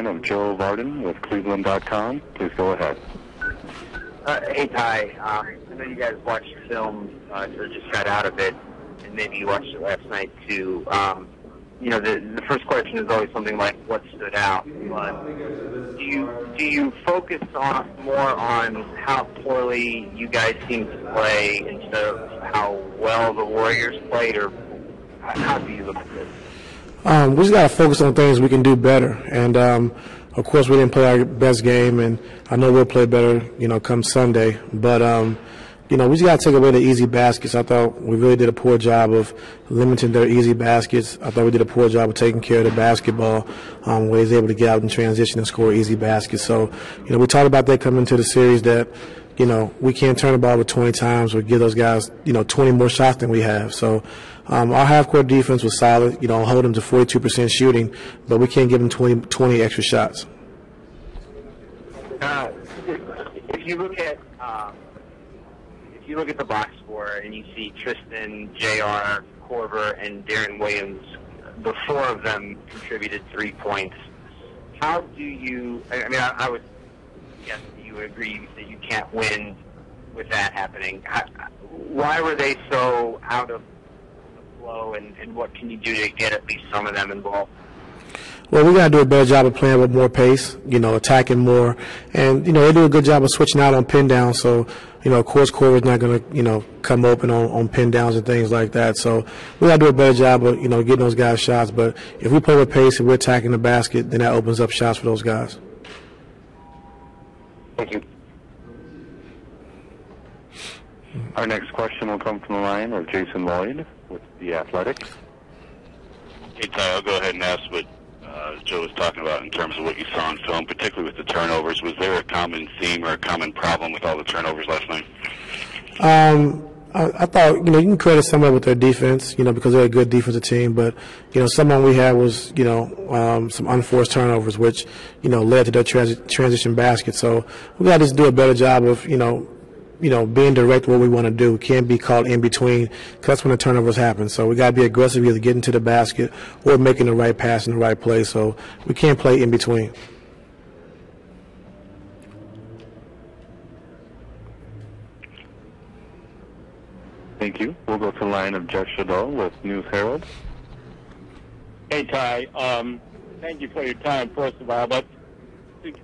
line of Joe Varden with Cleveland.com. Please go ahead. Hey, Ty. I know you guys watched the film, or just got out of it, and maybe you watched it last night too. You know, the first question is always something like, what stood out? But do you focus more on how poorly you guys seem to play instead of how well the Warriors played, or how do you look at this? We just got to focus on things we can do better. And, of course, we didn't play our best game, and I know we'll play better, you know, come Sunday. But, you know, we just got to take away the easy baskets. I thought we really did a poor job of limiting their easy baskets. I thought we did a poor job of taking care of the basketball, where he's able to get out in transition and score easy baskets. So, you know, we talked about that coming into the series that, you know, we can't turn the ball over 20 times or give those guys, you know, 20 more shots than we have. So our half-court defense was solid, you know, hold them to 42% shooting, but we can't give them 20 extra shots. If you look at the box score and you see Tristan, JR, Korver, and Deron Williams, the four of them contributed 3 points. How do you? I mean, I would guess that you would agree that you can't win with that happening. Why were they so out of the flow, and what can you do to get at least some of them involved? Well, we got to do a better job of playing with more pace, you know, attacking more. And, you know, they do a good job of switching out on pin down. So, you know, of course, Korver's not going to, you know, come open on pin downs and things like that. So we got to do a better job of, you know, getting those guys shots. But if we play with pace and we're attacking the basket, then that opens up shots for those guys. Thank you. Our next question will come from the line of Jason Lloyd with The Athletic. Hey, Ty, I'll go ahead and ask what Joe was talking about in terms of what you saw on film, particularly with the turnovers. Was there a common theme or a common problem with all the turnovers last night? I thought, you know, you can credit some of it with their defense, you know, because they're a good defensive team. But, you know, some of them we had was, you know, some unforced turnovers, which, you know, led to their transition basket. So we got to just do a better job of, you know, being direct what we want to do. We can't be caught in between, because that's when the turnovers happen. So we got to be aggressive, either getting to the basket or making the right pass in the right place. So we can't play in between. Thank you. We'll go to the line of Jeff Shadol with News Herald. Hey, Ty. Thank you for your time, first of all. But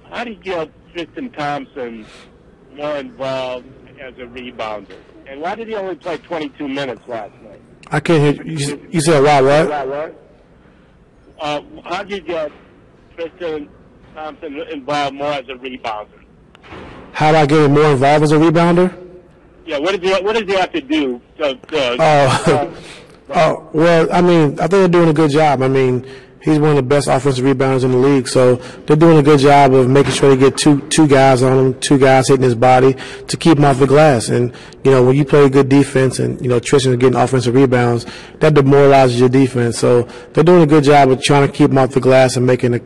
how do you get Tristan Thompson more involved as a rebounder? And why did he only play 22 minutes last night? I can't hear you. You said why what? How do you get Tristan Thompson involved more as a rebounder? How do I get him more involved as a rebounder? Yeah, what does he have to do? Well, I mean, I think they're doing a good job. I mean, he's one of the best offensive rebounders in the league, so they're doing a good job of making sure they get two guys on him, two guys hitting his body to keep him off the glass. And, you know, when you play good defense and, you know, Tristan's getting offensive rebounds, that demoralizes your defense. So they're doing a good job of trying to keep him off the glass and making a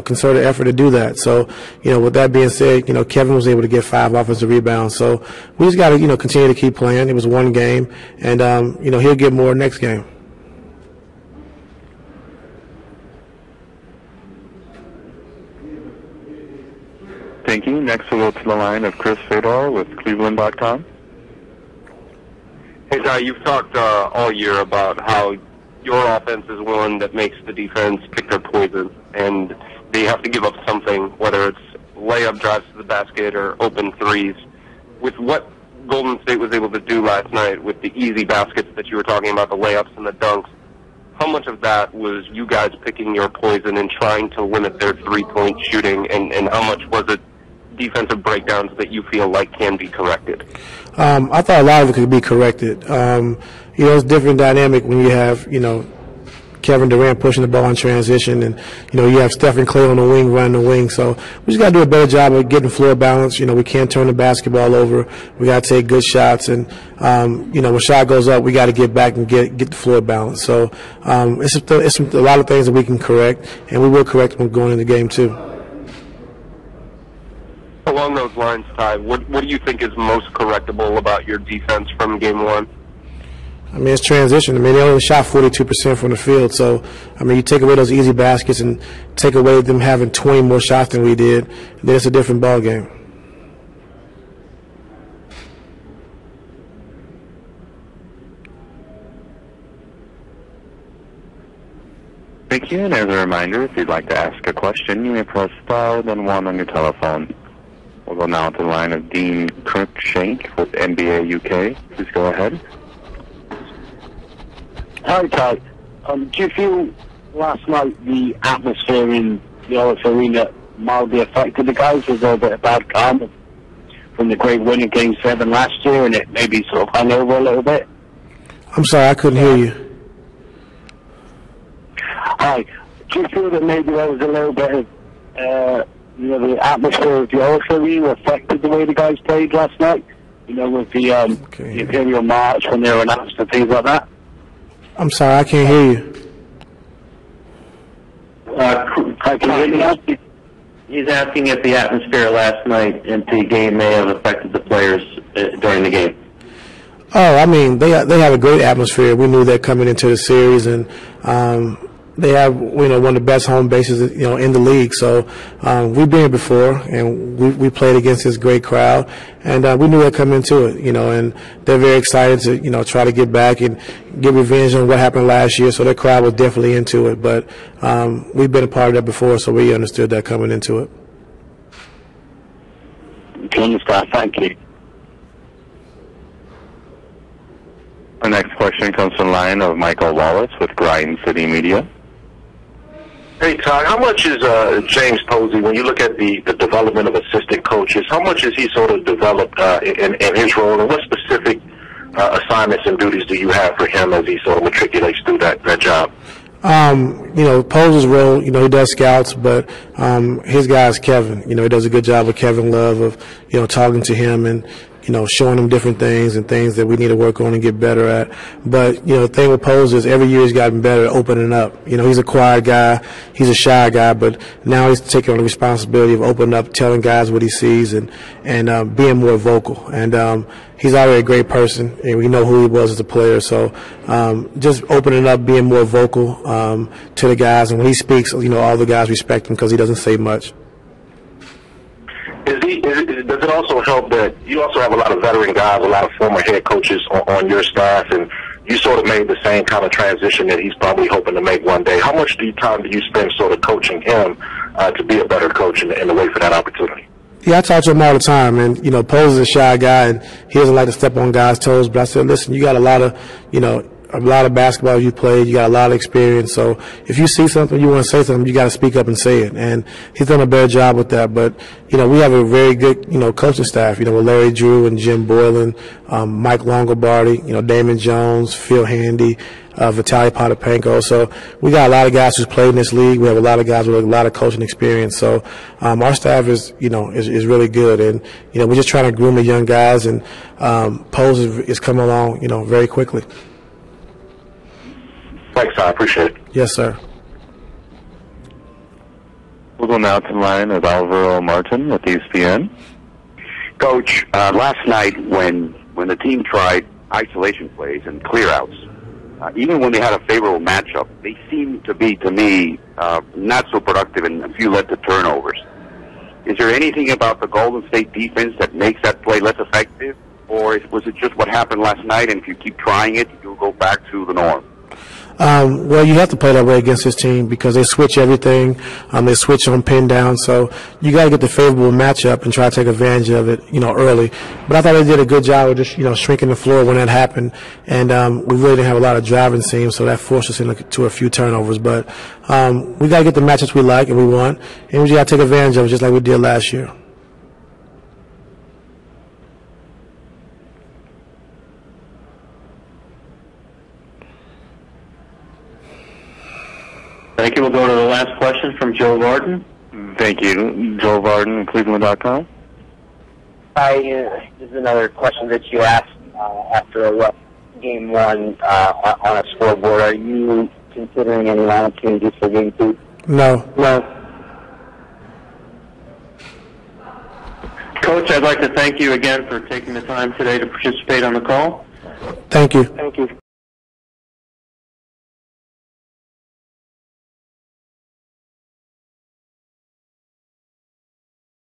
concerted effort to do that. So, you know, with that being said, you know, Kevin was able to get 5 offensive rebounds. So we just got to, you know, continue to keep playing. It was one game, and, you know, he'll get more next game. Thank you. Next we'll go to the line of Chris Fedor with Cleveland.com. Hey, Ty, you've talked all year about how your offense is one that makes the defense pick their poison, and they have to give up something, whether it's layup drives to the basket or open threes. With what Golden State was able to do last night with the easy baskets that you were talking about, the layups and the dunks, how much of that was you guys picking your poison and trying to limit their three-point shooting, and how much was it defensive breakdowns that you feel like can be corrected? I thought a lot of it could be corrected. You know, it's a different dynamic when you have, you know, Kevin Durant pushing the ball in transition, and, you know, you have Stephen Clay on the wing running the wing. So we just got to do a better job of getting floor balance. You know, we can't turn the basketball over. We got to take good shots, and you know, when shot goes up, we got to get back and get the floor balance. So it's a lot of things that we can correct, and we will correct when going into the game too. Along those lines, Ty, what do you think is most correctable about your defense from game one? I mean, it's transition. I mean, they only shot 42% from the field. So, I mean, you take away those easy baskets and take away them having 20 more shots than we did, then it's a different ball game. Thank you, and as a reminder, if you'd like to ask a question, you may press star, then 1 on your telephone. We'll go now to the line of Dean Cruikshank with NBA UK. Please go ahead. Hi, Ty. Do you feel last night the atmosphere in the Olympic Arena mildly affected the guys? Was there a bit of bad karma from the great win in Game 7 last year, and it maybe sort of hung over a little bit? I'm sorry, I couldn't hear you. Hi. Do you feel that maybe there was a little bit of, the atmosphere of the Olympic Arena affected the way the guys played last night? You know, with the Imperial March when they were announced and things like that? I'm sorry, I can't hear you. He's asking if the atmosphere last night into the game may have affected the players during the game. Oh, I mean, they have a great atmosphere. We knew that coming into the series, and they have one of the best home bases in the league. So we've been here before, and we played against this great crowd, and we knew that coming into it. And they're very excited to try to get back and get revenge on what happened last year. So their crowd was definitely into it. But we've been a part of that before, so we understood that coming into it. Okay, understand. Thank you. Our next question comes from the line of Michael Wallace with Grind City Media. Hey, Todd, how much is James Posey, when you look at the development of assistant coaches, how much has he sort of developed in his role, and what specific assignments and duties do you have for him as he sort of matriculates through that job? Posey's role, he does scouts, but his guy is Kevin. He does a good job with Kevin Love of, talking to him and, showing him different things and things that we need to work on and get better at. But, the thing with Posey is every year he's gotten better at opening up. He's a quiet guy. He's a shy guy, but now he's taking on the responsibility of opening up, telling guys what he sees and being more vocal. And he's already a great person, and we know who he was as a player. So just opening up, being more vocal to the guys. And when he speaks, all the guys respect him because he doesn't say much. Does it also help that you also have a lot of veteran guys, a lot of former head coaches on your staff, and you sort of made the same kind of transition that he's probably hoping to make one day? How much time do you spend sort of coaching him to be a better coach and to wait for that opportunity? Yeah, I talk to him all the time, and Posey's a shy guy, and he doesn't like to step on guys' toes. But I said, listen, you got a lot of basketball you played. You got a lot of experience. So if you see something, you want to say something, you got to speak up and say it. And he's done a better job with that. But we have a very good coaching staff. With Larry Drew and Jim Boylan, Mike Longobardi, Damon Jones, Phil Handy, Vitaly Potapenko. So we got a lot of guys who's played in this league. We have a lot of guys with a lot of coaching experience. So our staff is really good, and we're just trying to groom the young guys. And Posey is coming along very quickly. Thanks, I appreciate it. Yes, sir. We'll go now to the line of Alvaro Martin with ESPN. Coach, last night when the team tried isolation plays and clear-outs, even when they had a favorable matchup, they seemed to be, to me, not so productive, and a few led to turnovers. Is there anything about the Golden State defense that makes that play less effective, or was it just what happened last night, and if you keep trying it, you'll go back to the norm? Well, you have to play that way against this team because they switch everything. They switch on pin down. So you got to get the favorable matchup and try to take advantage of it, early. But I thought they did a good job of just, shrinking the floor when that happened. And we really didn't have a lot of driving seams, so that forced us into a few turnovers. But we got to get the matchups we like and we want, and we just got to take advantage of it just like we did last year. Thank you. We'll go to the last question from Joe Varden. Thank you. Joe Varden, Cleveland.com. Hi, this is another question that you asked after a rough Game 1 on a scoreboard. Are you considering any lineup changes for Game 2? No. Coach, I'd like to thank you again for taking the time today to participate on the call. Thank you. Thank you.